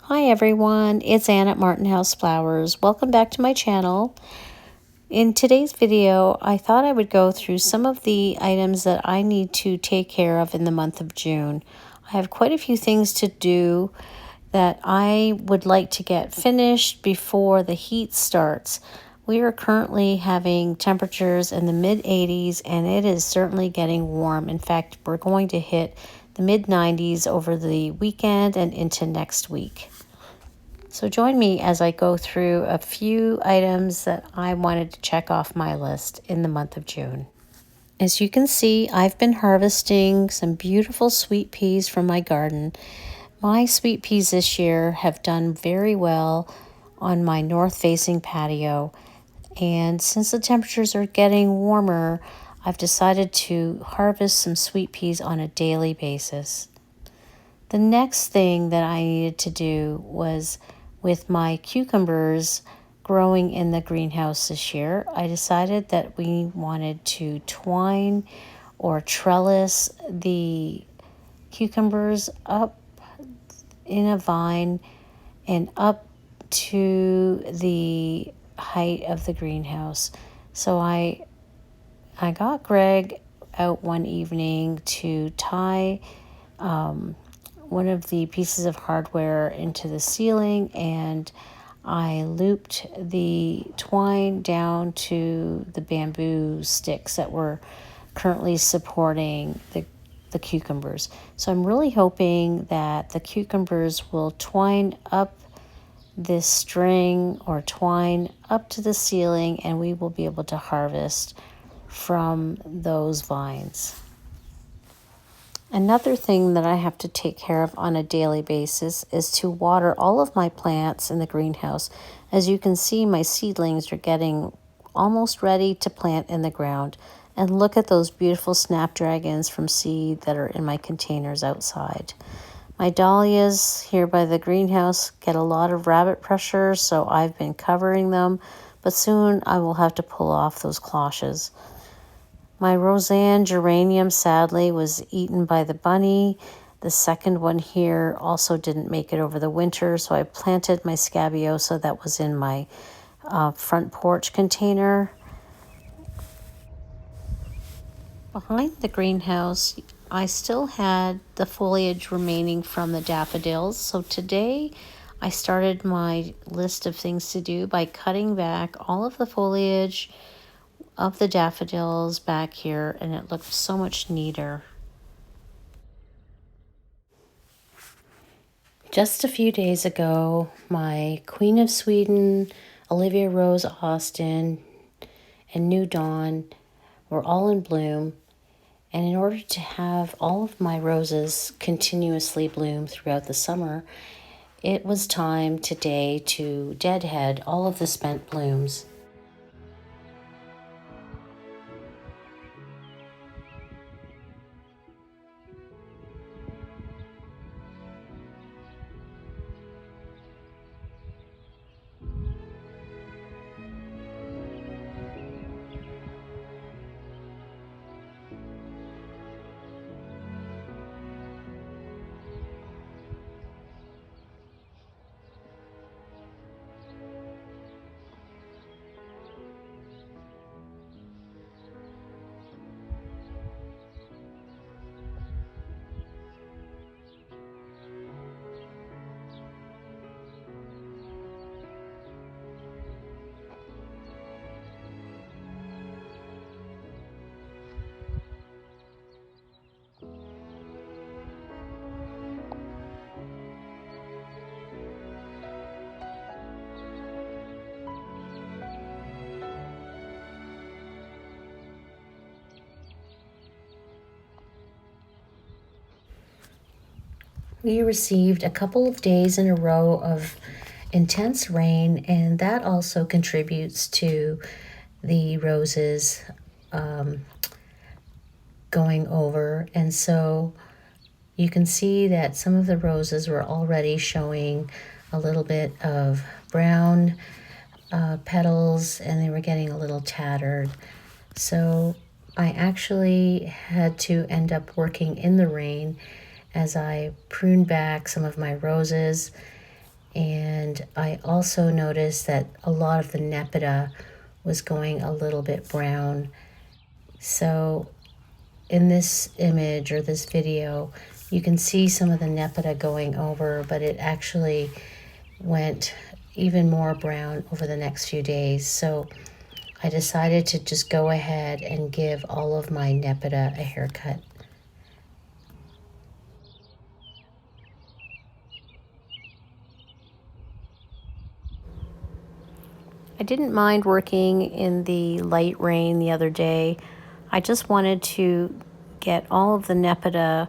Hi everyone, it's Ann at Martin House Flowers. Welcome back to my channel. In today's video, I thought I would go through some of the items that I need to take care of in the month of June. I have quite a few things to do that I would like to get finished before the heat starts. We are currently having temperatures in the mid-80s and it is certainly getting warm. In fact, we're going to hit the mid-90s over the weekend and into next week. So join me as I go through a few items that I wanted to check off my list in the month of June. As you can see, I've been harvesting some beautiful sweet peas from my garden. My sweet peas this year have done very well on my north-facing patio. And since the temperatures are getting warmer, I've decided to harvest some sweet peas on a daily basis. The next thing that I needed to do was with my cucumbers growing in the greenhouse this year, I decided that we wanted to twine or trellis the cucumbers up in a vine and up to the height of the greenhouse. So I got Greg out one evening to tie one of the pieces of hardware into the ceiling, and I looped the twine down to the bamboo sticks that were currently supporting the cucumbers. So I'm really hoping that the cucumbers will twine up this string or twine up to the ceiling and we will be able to harvest from those vines. Another thing that I have to take care of on a daily basis is to water all of my plants in the greenhouse. As you can see, my seedlings are getting almost ready to plant in the ground. And look at those beautiful snapdragons from seed that are in my containers outside. My dahlias here by the greenhouse get a lot of rabbit pressure, so I've been covering them, but soon I will have to pull off those cloches. My Roseanne geranium sadly was eaten by the bunny. The second one here also didn't make it over the winter, so I planted my scabiosa that was in my front porch container. Behind the greenhouse, I still had the foliage remaining from the daffodils, so today I started my list of things to do by cutting back all of the foliage of the daffodils back here, and it looked so much neater. Just a few days ago, my Queen of Sweden, Olivia Rose Austin, and New Dawn were all in bloom, and in order to have all of my roses continuously bloom throughout the summer, it was time today to deadhead all of the spent blooms. We received a couple of days in a row of intense rain, and that also contributes to the roses going over. And so you can see that some of the roses were already showing a little bit of brown petals, and they were getting a little tattered. So I actually had to end up working in the rain as I pruned back some of my roses. And I also noticed that a lot of the nepeta was going a little bit brown. So in this image or this video, you can see some of the nepeta going over, but it actually went even more brown over the next few days. So I decided to just go ahead and give all of my nepeta a haircut. I didn't mind working in the light rain the other day. I just wanted to get all of the nepeta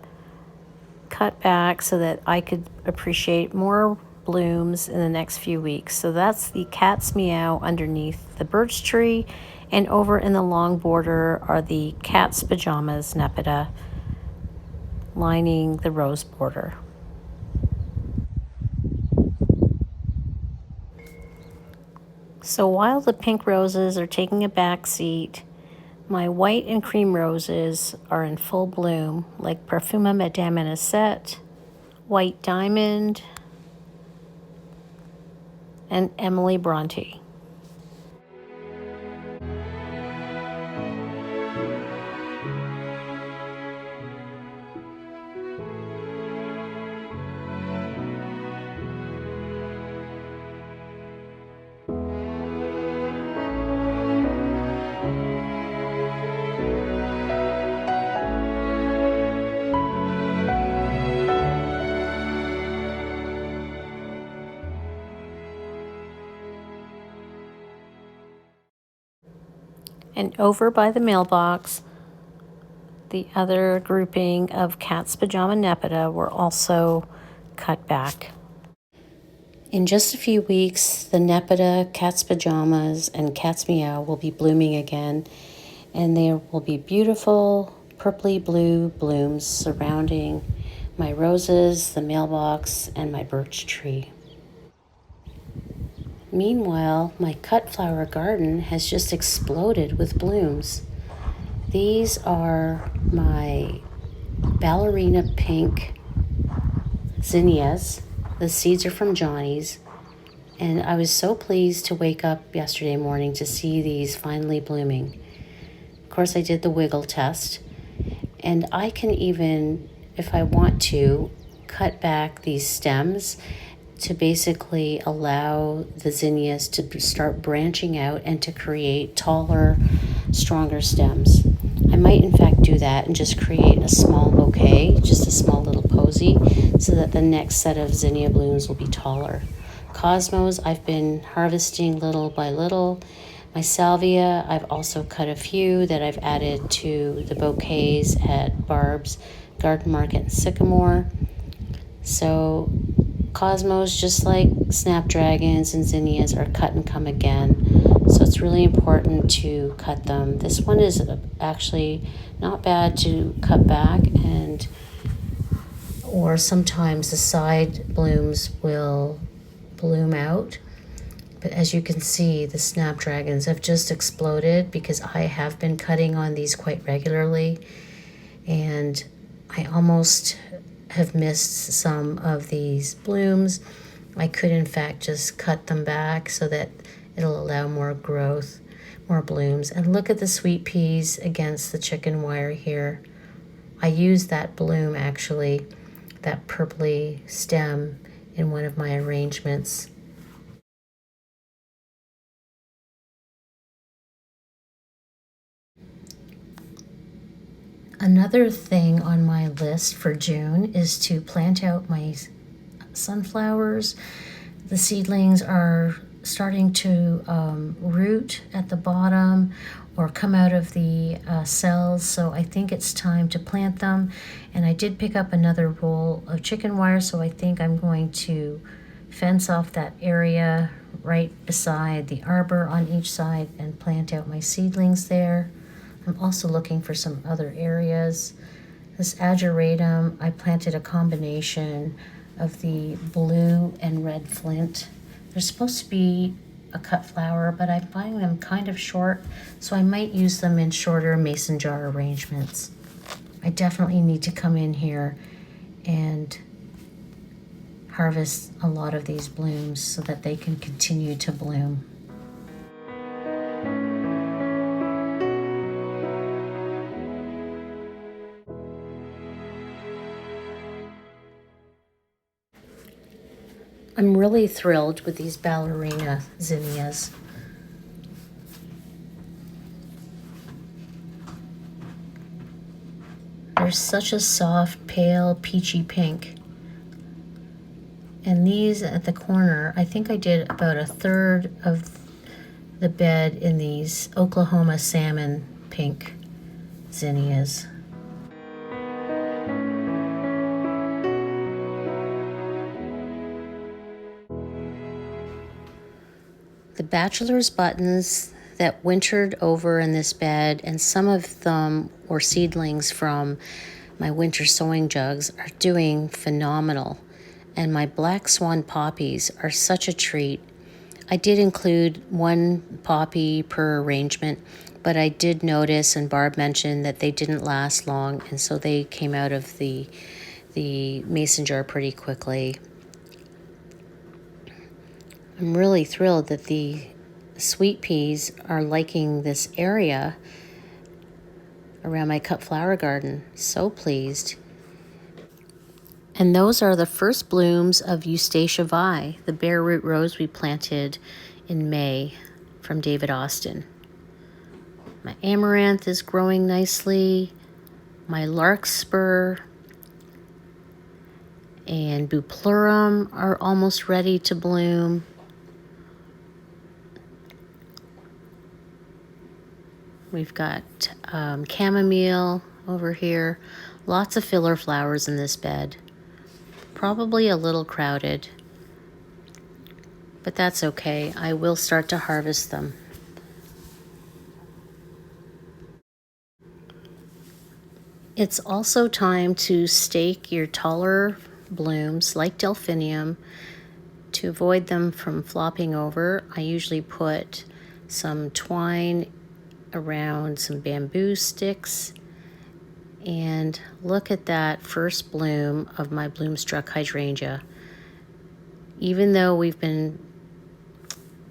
cut back so that I could appreciate more blooms in the next few weeks. So that's the cat's meow underneath the birch tree, and over in the long border are the cat's pajamas nepeta lining the rose border. So while the pink roses are taking a back seat, my white and cream roses are in full bloom, like Parfuma Madame Anisette, White Diamond, and Emily Bronte. And over by the mailbox, the other grouping of cat's pajama nepeta were also cut back. In just a few weeks, the nepeta, cat's pajamas, and cat's meow will be blooming again, and there will be beautiful purpley blue blooms surrounding my roses, the mailbox, and my birch tree. Meanwhile, my cut flower garden has just exploded with blooms. These are my ballerina pink zinnias. The seeds are from Johnny's, and I was so pleased to wake up yesterday morning to see these finally blooming. Of course, I did the wiggle test, and I can even, if I want to, cut back these stems to basically allow the zinnias to start branching out and to create taller, stronger stems. I might in fact do that and just create a small bouquet, just a small little posy, so that the next set of zinnia blooms will be taller. Cosmos, I've been harvesting little by little. My salvia, I've also cut a few that I've added to the bouquets at Barb's Garden Market and Sycamore. So cosmos, just like snapdragons and zinnias, are cut and come again. So it's really important to cut them. This one is actually not bad to cut back, and or sometimes the side blooms will bloom out. But as you can see, the snapdragons have just exploded because I have been cutting on these quite regularly, and I almost have missed some of these blooms. I could in fact just cut them back so that it'll allow more growth, more blooms. And look at the sweet peas against the chicken wire here. I used that bloom actually, that purpley stem, in one of my arrangements. Another thing on my list for June is to plant out my sunflowers. The seedlings are starting to root at the bottom or come out of the cells, so I think it's time to plant them. And I did pick up another roll of chicken wire, so I think I'm going to fence off that area right beside the arbor on each side and plant out my seedlings there. I'm also looking for some other areas. This ageratum, I planted a combination of the blue and red flint. There's supposed to be a cut flower, but I find them kind of short, so I might use them in shorter mason jar arrangements. I definitely need to come in here and harvest a lot of these blooms so that they can continue to bloom. I'm really thrilled with these ballerina zinnias. They're such a soft, pale, peachy pink. And these at the corner, I think I did about a third of the bed in these Oklahoma salmon pink zinnias. The bachelor's buttons that wintered over in this bed, and some of them were seedlings from my winter sowing jugs, are doing phenomenal. And my black swan poppies are such a treat. I did include one poppy per arrangement, but I did notice, and Barb mentioned, that they didn't last long, and so they came out of the mason jar pretty quickly. I'm really thrilled that the sweet peas are liking this area around my cut flower garden. So pleased. And those are the first blooms of Eustacia Vi, the bare root rose we planted in May from David Austin. My amaranth is growing nicely. My larkspur and bupleurum are almost ready to bloom. We've got chamomile over here. Lots of filler flowers in this bed. Probably a little crowded, but that's okay. I will start to harvest them. It's also time to stake your taller blooms like delphinium. To avoid them from flopping over, I usually put some twine around some bamboo sticks. And look at that first bloom of my bloomstruck hydrangea. Even though we've been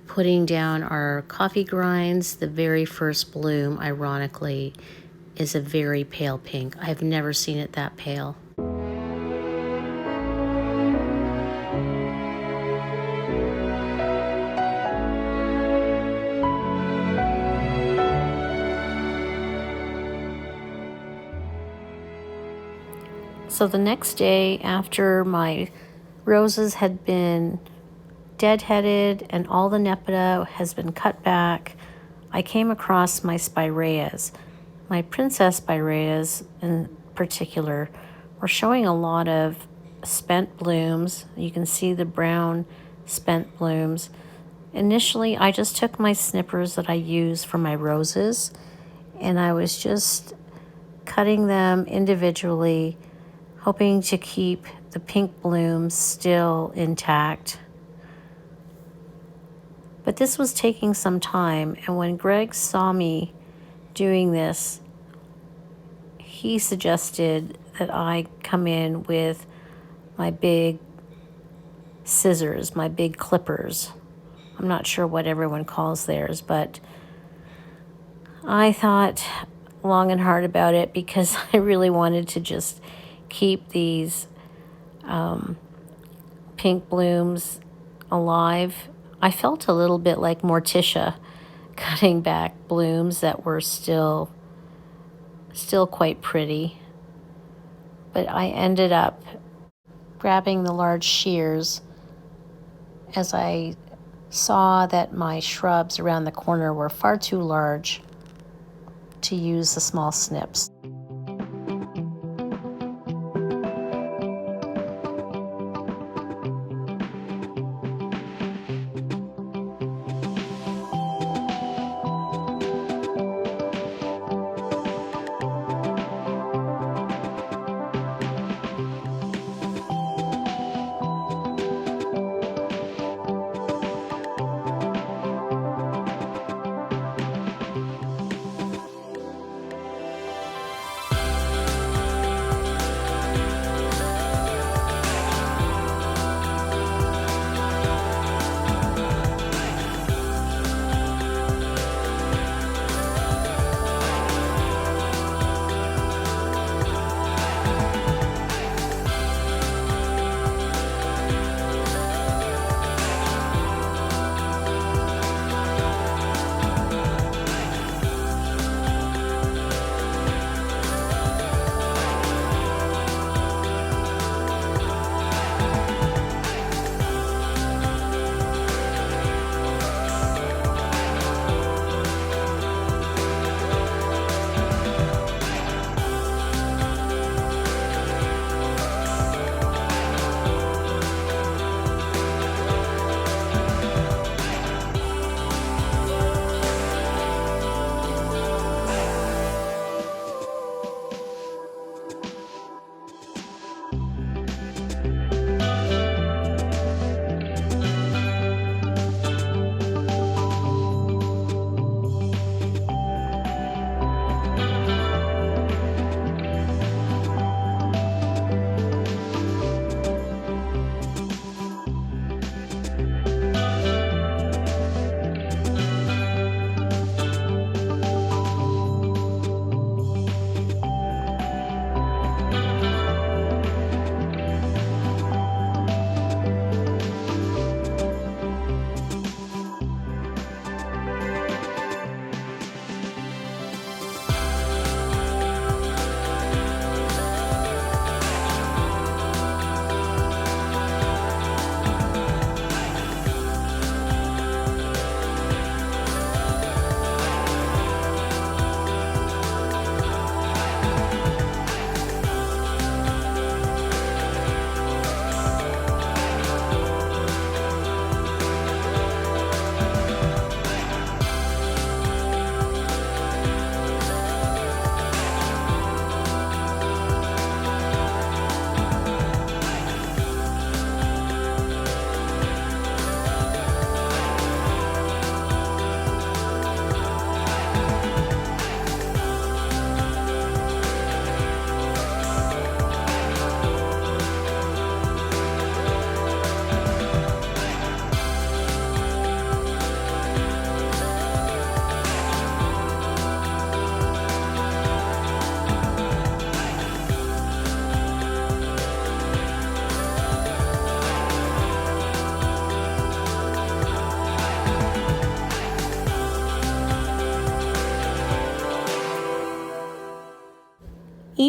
putting down our coffee grinds, the very first bloom, ironically, is a very pale pink. I've never seen it that pale. So the next day, after my roses had been deadheaded and all the nepeta has been cut back, I came across my spiraeas. My princess spiraeas in particular were showing a lot of spent blooms. You can see the brown spent blooms. Initially, I just took my snippers that I use for my roses, and I was just cutting them individually, hoping to keep the pink blooms still intact. But this was taking some time, and when Greg saw me doing this, he suggested that I come in with my big scissors, my big clippers. I'm not sure what everyone calls theirs, but I thought long and hard about it because I really wanted to just keep these pink blooms alive. I felt a little bit like Morticia cutting back blooms that were still quite pretty. But I ended up grabbing the large shears as I saw that my shrubs around the corner were far too large to use the small snips.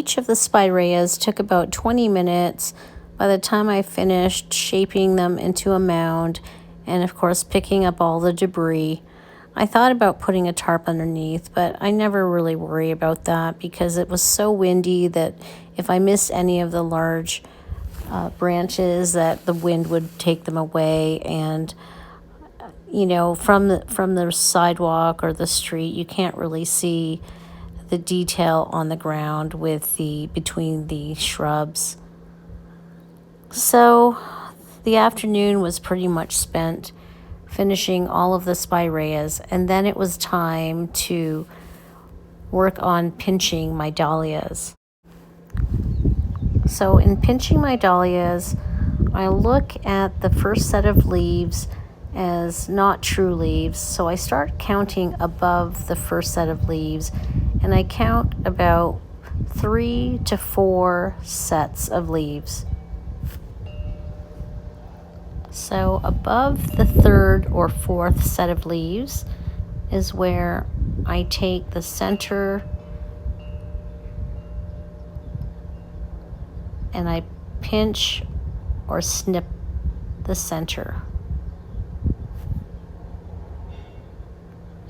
each of the spiraeas took about 20 minutes by the time I finished shaping them into a mound and of course picking up all the debris. I thought about putting a tarp underneath, but I never really worry about that because it was so windy that if I missed any of the large branches, that the wind would take them away. And you know, from the sidewalk or the street, you can't really see the detail on the ground with the between the shrubs. So the afternoon was pretty much spent finishing all of the spiraeas, and then it was time to work on pinching my dahlias. So in pinching my dahlias, I look at the first set of leaves as not true leaves. So I start counting above the first set of leaves, and I count about 3 to 4 sets of leaves. So above the third or fourth set of leaves is where I take the center and I pinch or snip the center.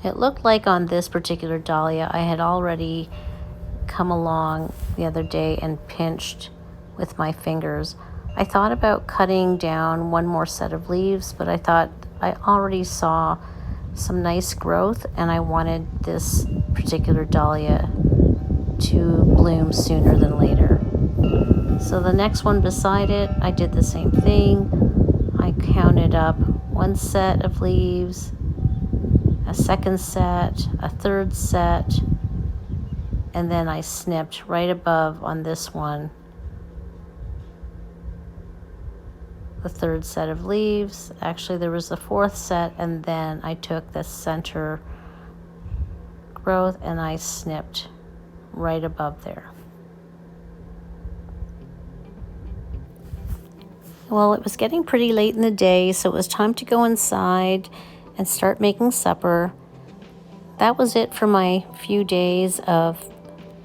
It looked like on this particular dahlia I had already come along the other day and pinched with my fingers. I thought about cutting down one more set of leaves, but I thought I already saw some nice growth and I wanted this particular dahlia to bloom sooner than later. So the next one beside it, I did the same thing. I counted up one set of leaves, a second set, a third set, and then I snipped right above on this one the third set of leaves. Actually, there was a fourth set, and then I took the center growth and I snipped right above there. Well, it was getting pretty late in the day, so it was time to go inside and start making supper. That was it for my few days of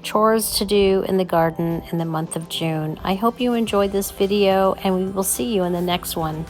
chores to do in the garden in the month of June. I hope you enjoyed this video, and we will see you in the next one.